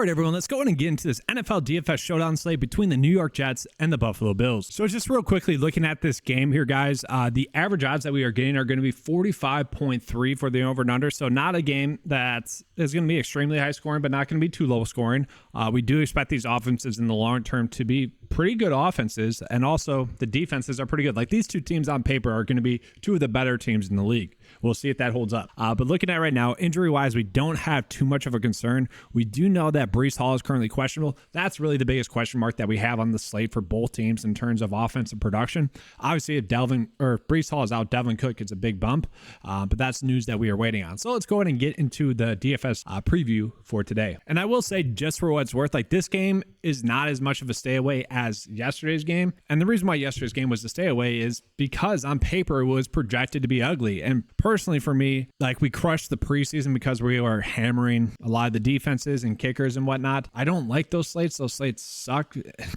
All right, everyone, let's go ahead and get into this NFL DFS showdown slate between the New York Jets and the Buffalo Bills. So just real quickly looking at this game here, guys, the average odds that we are getting are going to be 45.3 for the over and under. So not a game that is going to be extremely high scoring, but not going to be too low scoring. We do expect these offenses in the long term to be pretty good offenses, and also the defenses are pretty good. Like, these two teams on paper are going to be two of the better teams in the league. We'll see if that holds up. But looking at right now, injury-wise, we don't have too much of a concern. We do know that Breece Hall is currently questionable. That's really the biggest question mark that we have on the slate for both teams in terms of offensive production. Obviously, if Breece Hall is out, Delvin Cook gets a big bump, but that's news that we are waiting on. So let's go ahead and get into the DFS preview for today. And I will say, just for what it's worth, like, this game is not as much of a stay away as yesterday's game. And the reason why yesterday's game was a stay away is because on paper it was projected to be ugly. And personally for me, like, we crushed the preseason because we were hammering a lot of the defenses and kickers and whatnot. I don't like those slates. Those slates suck,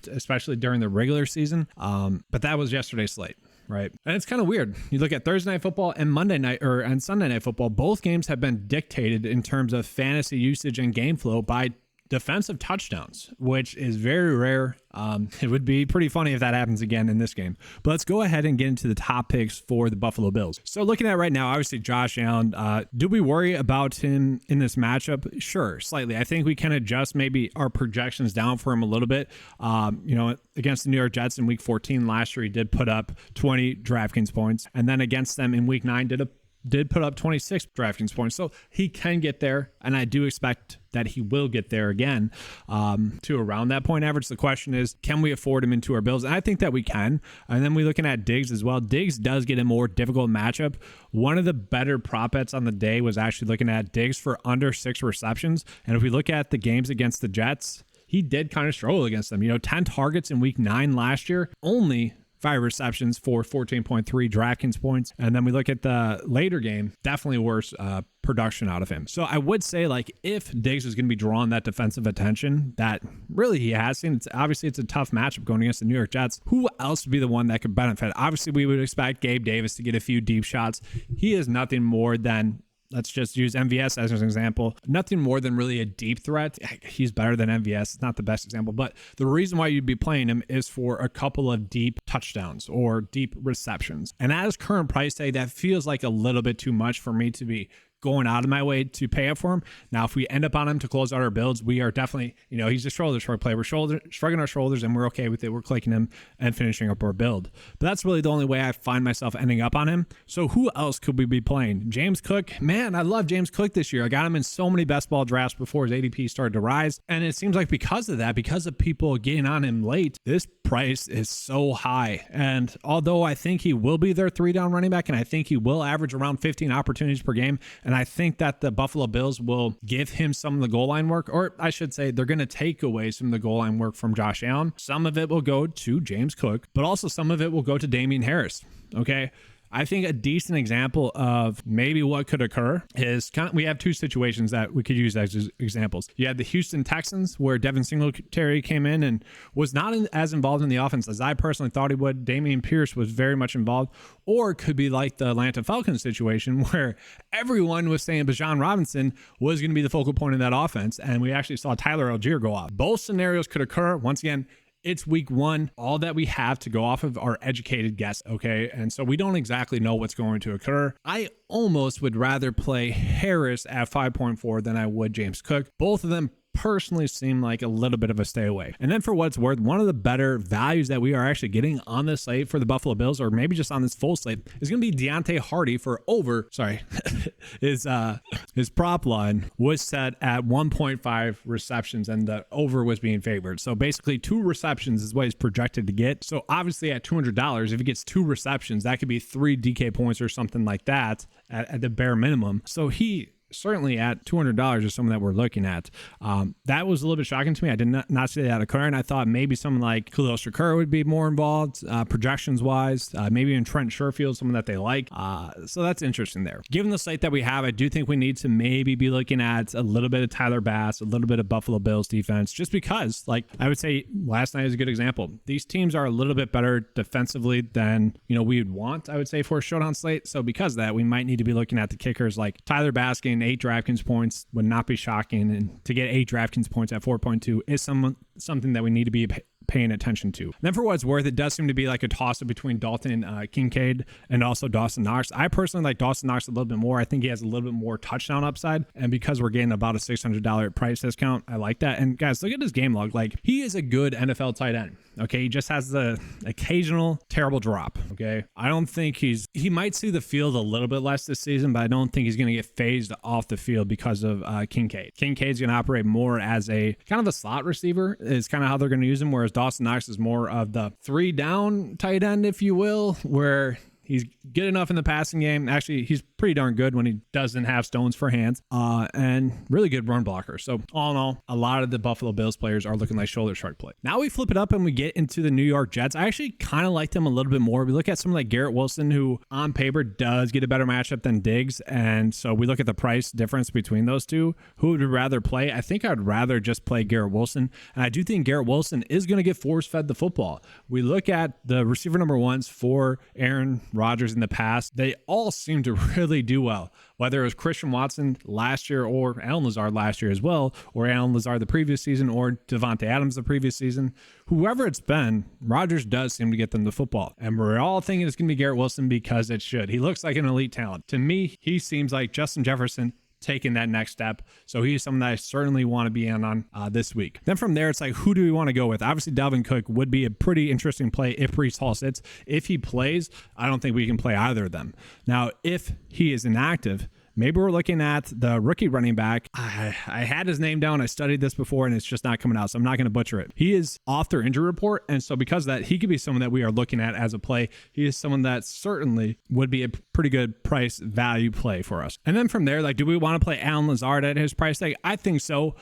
especially during the regular season. But that was yesterday's slate. Right. And it's kind of weird. You look at Thursday night football and and Sunday night football, both games have been dictated in terms of fantasy usage and game flow by defensive touchdowns, which is very rare. It would be pretty funny if that happens again in this game. But let's go ahead and get into the top picks for the Buffalo Bills. So looking at right now, obviously Josh Allen, do we worry about him in this matchup? Sure, slightly. I think we can adjust maybe our projections down for him a little bit. Against the New York Jets in week 14 last year, he did put up 20 DraftKings points. And then against them in week 9, did put up 26 DraftKings points. So he can get there, and I do expect that he will get there again to around that point average. The question is, can we afford him into our bills? And I think that we can. And then we're looking at Diggs as well. Diggs does get a more difficult matchup. One of the better prop bets on the day was actually looking at Diggs for under 6 receptions. And if we look at the games against the Jets, he did kind of struggle against them. 10 targets in week 9 last year, only 5 receptions for 14.3 DraftKings points. And then we look at the later game, definitely worse production out of him. So I would say, like, if Diggs is going to be drawing that defensive attention that really he has seen, it's a tough matchup going against the New York Jets. Who else would be the one that could benefit? Obviously, we would expect Gabe Davis to get a few deep shots. He is nothing more than, let's just use MVS as an example, nothing more than really a deep threat. He's better than MVS. It's not the best example, but the reason why you'd be playing him is for a couple of deep touchdowns or deep receptions. And at his current price tag, that feels like a little bit too much for me to be going out of my way to pay up for him. Now, if we end up on him to close out our builds, we are definitely, he's a shoulder shrug play. We're shrugging our shoulders and we're okay with it. We're clicking him and finishing up our build. But that's really the only way I find myself ending up on him. So who else could we be playing? James Cook. Man, I love James Cook this year. I got him in so many best ball drafts before his ADP started to rise. And it seems like because of that, because of people getting on him late, this price is so high. And although I think he will be their 3-down running back, and I think he will average around 15 opportunities per game, and I think that the Buffalo Bills will give him some of the goal line work, or I should say they're going to take away some of the goal line work from Josh Allen. Some of it will go to James Cook, but also some of it will go to Damian Harris. Okay. I think a decent example of maybe what could occur is we have two situations that we could use as examples. You had the Houston Texans where Devin Singletary came in and was not as involved in the offense as I personally thought he would. Dameon Pierce was very much involved. Or it could be like the Atlanta Falcons situation where everyone was saying Bijan Robinson was going to be the focal point of that offense, and we actually saw Tyler Algier go off. Both scenarios could occur. Once again, it's week 1. All that we have to go off of are educated guess, okay? And so we don't exactly know what's going to occur. I almost would rather play Harris at 5.4 than I would James Cook. Both of them personally seem like a little bit of a stay away. And then for what it's worth, one of the better values that we are actually getting on this slate for the Buffalo Bills, or maybe just on this full slate, is going to be Deontay Hardy for his prop line was set at 1.5 receptions and the over was being favored. So basically 2 receptions is what he's projected to get. So obviously at $200, if he gets 2 receptions, that could be 3 DK points or something like that at the bare minimum. So he certainly at $200 is someone that we're looking at. That was a little bit shocking to me. I did not see that occur, and I thought maybe someone like Khalil Shakir would be more involved, projections-wise. Maybe even Trent Sherfield, someone that they like. So that's interesting there. Given the slate that we have, I do think we need to maybe be looking at a little bit of Tyler Bass, a little bit of Buffalo Bills defense, just because, like I would say last night is a good example. These teams are a little bit better defensively than we would want, I would say, for a showdown slate. So because of that, we might need to be looking at the kickers like Tyler Bass getting 8 DraftKings points would not be shocking. And to get 8 DraftKings points at 4.2 is something that we need to be paying attention to. Then for what it's worth, it does seem to be like a toss-up between Dalton Kincaid and also Dawson Knox. I personally like Dawson Knox a little bit more. I think he has a little bit more touchdown upside, and because we're getting about a $600 price discount, I like that. And guys, look at his game log. Like, he is a good NFL tight end. Okay, he just has the occasional terrible drop. Okay, I don't think he might see the field a little bit less this season, but I don't think he's going to get phased off the field because of Kincaid. Kincaid's going to operate more as a kind of a slot receiver is kind of how they're going to use him, whereas Dawson Knox is more of the 3 down tight end, if you will, where he's good enough in the passing game. Actually, he's pretty darn good when he doesn't have stones for hands, and really good run blocker. So all in all, a lot of the Buffalo Bills players are looking like shoulder shark play. Now we flip it up and we get into the New York Jets. I actually kind of like them a little bit more. We look at someone like Garrett Wilson, who on paper does get a better matchup than Diggs, and so we look at the price difference between those two. Who would we rather play? I think I'd rather just play Garrett Wilson, and I do think Garrett Wilson is going to get force-fed the football. We look at the receiver number ones for Aaron Rodgers in the past. They all seem to really do well, whether it was Christian Watson last year or Allen Lazard last year as well, or Allen Lazard the previous season, or Devontae Adams the previous season. Whoever it's been, Rodgers does seem to get them the football. And we're all thinking it's going to be Garrett Wilson because it should. He looks like an elite talent. To me, he seems like Justin Jefferson taking that next step. So he's someone that I certainly want to be in on this week. Then from there, it's like, who do we want to go with? Obviously, Dalvin Cook would be a pretty interesting play if Breece Hall sits. If he plays, I don't think we can play either of them. Now, if he is inactive, maybe we're looking at the rookie running back. I had his name down. I studied this before, and it's just not coming out, so I'm not going to butcher it. He is off their injury report, and so because of that, he could be someone that we are looking at as a play. He is someone that certainly would be a pretty good price value play for us. And then from there, like, do we want to play Allen Lazard at his price tag? I think so.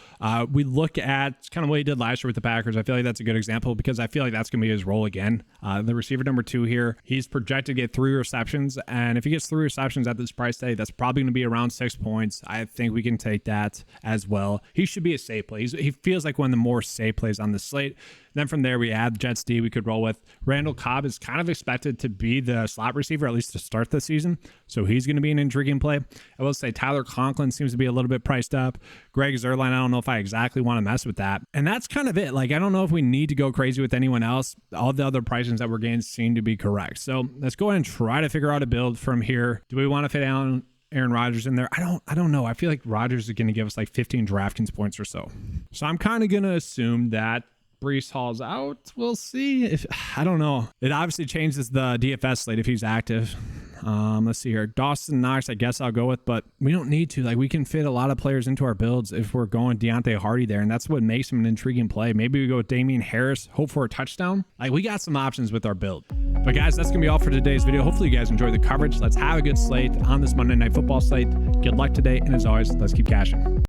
We look at kind of what he did last year with the Packers. I feel like that's a good example because I feel like that's going to be his role again. The receiver number 2 here, he's projected to get 3 receptions, and if he gets 3 receptions at this price tag, that's probably going to be around 6 points. I think we can take that as well. He should be a safe play. He feels like one of the more safe plays on the slate. Then from there, we add Jets D we could roll with. Randall Cobb is kind of expected to be the slot receiver, at least to start the season. So he's going to be an intriguing play. I will say Tyler Conklin seems to be a little bit priced up. Greg Zuerlein, I don't know if I exactly want to mess with that. And that's kind of it. Like, I don't know if we need to go crazy with anyone else. All the other pricings that we're getting seem to be correct. So let's go ahead and try to figure out a build from here. Do we want to fit Aaron Rodgers in there? I don't know. I feel like Rodgers is going to give us like 15 DraftKings points or so. So I'm kind of going to assume that Breece Hall's out. We'll see. I don't know. It obviously changes the DFS slate if he's active. Let's see here. Dawson Knox, I guess I'll go with, but we don't need to. Like, we can fit a lot of players into our builds if we're going Deontay Hardy there, and that's what makes him an intriguing play. Maybe we go with Damian Harris, hope for a touchdown. Like, we got some options with our build. But guys, that's going to be all for today's video. Hopefully you guys enjoyed the coverage. Let's have a good slate on this Monday Night Football slate. Good luck today, and as always, let's keep cashing.